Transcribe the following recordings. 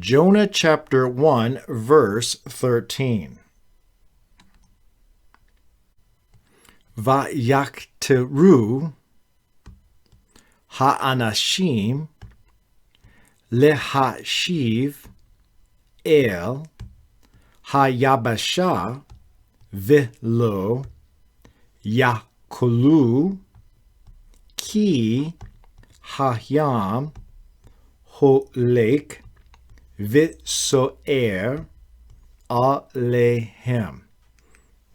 Jonah chapter 1, verse 13. Vayakteru ha'anashim lehashiv el hayabasha v'lo yakulu ki hayam holek v'so'er alehem.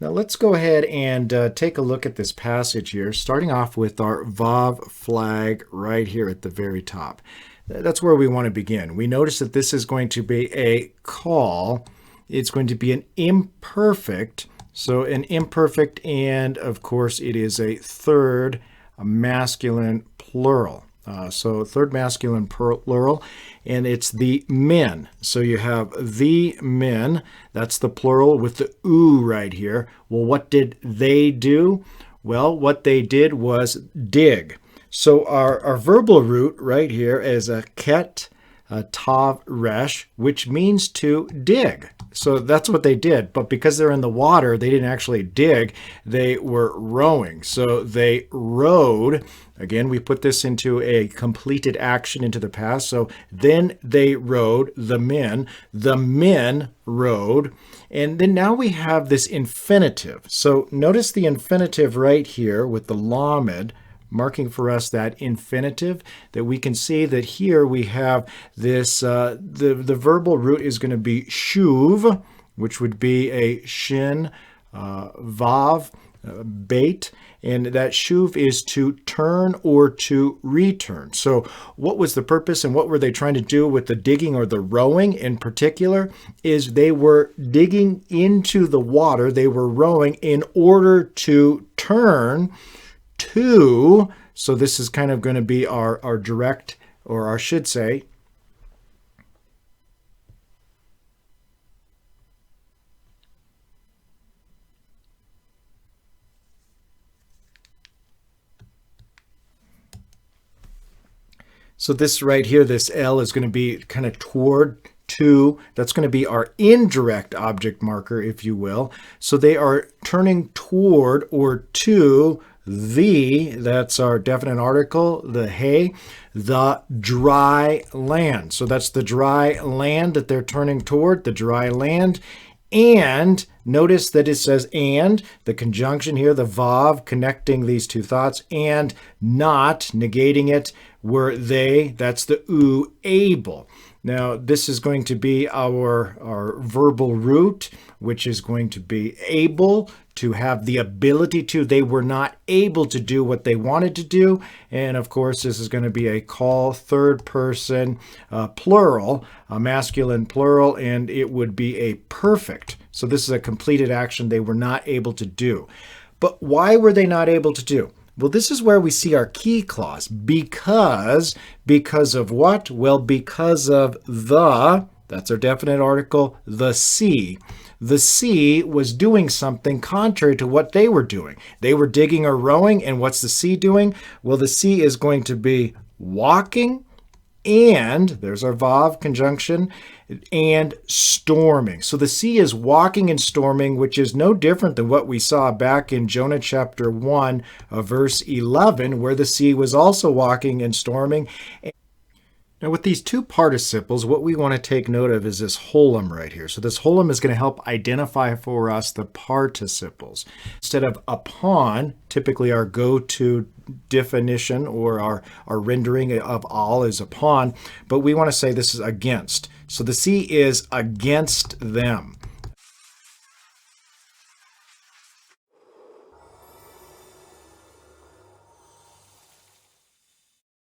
Now let's go ahead and take a look at this passage here, starting off with our Vav flag right here at the very top. That's where we want to begin. We notice that this is going to be a call. It's going to be an imperfect. So an imperfect, and of course it is a third masculine plural. So third masculine plural, and it's the men. So you have the men, that's the plural with the oo right here. Well, what did they do? Well, what they did was dig. So our verbal root right here is a ket, a tav resh, which means to dig. So that's what they did. But because they're in the water, they didn't actually dig. They were rowing. So they rowed. Again, we put this into a completed action into the past. So then they rowed, the men. The men rowed. And then now we have this infinitive. So notice the infinitive right here with the lamed, marking for us that infinitive, that we can see that here we have this, the verbal root is going to be shuv, which would be a shin, vav, bait, and that shuv is to turn or to return. So what was the purpose and what were they trying to do with the digging or the rowing in particular is they were digging into the water, they were rowing in order to turn to, so this is kind of going to be our direct, or I should say, so this right here, this L is going to be kind of toward, to, that's going to be our indirect object marker, if you will. So they are turning toward or to the, that's our definite article, the hey, the dry land. So that's the dry land that they're turning toward, the dry land. And notice that it says and, the conjunction here, the vav connecting these two thoughts, and not, negating it, were they, that's the oo, able. Now, this is going to be our verbal root, which is going to be able, to have the ability to. They were not able to do what they wanted to do. And of course, this is going to be a call, third person, plural, a masculine plural, and it would be a perfect. So this is a completed action they were not able to do. But why were they not able to do? Well, this is where we see our key clause. Because of what? Well, because of the, that's our definite article, the sea. The sea was doing something contrary to what they were doing. They were digging or rowing, and what's the sea doing? Well, the sea is going to be walking, and there's our vav conjunction, and storming. So the sea is walking and storming, which is no different than what we saw back in Jonah chapter 1, verse 11, where the sea was also walking and storming. Now with these two participles, what we want to take note of is this holum right here. So this holum is going to help identify for us the participles. Instead of upon, typically our go-to definition or our rendering of all is upon, but we want to say this is against. So the sea is against them.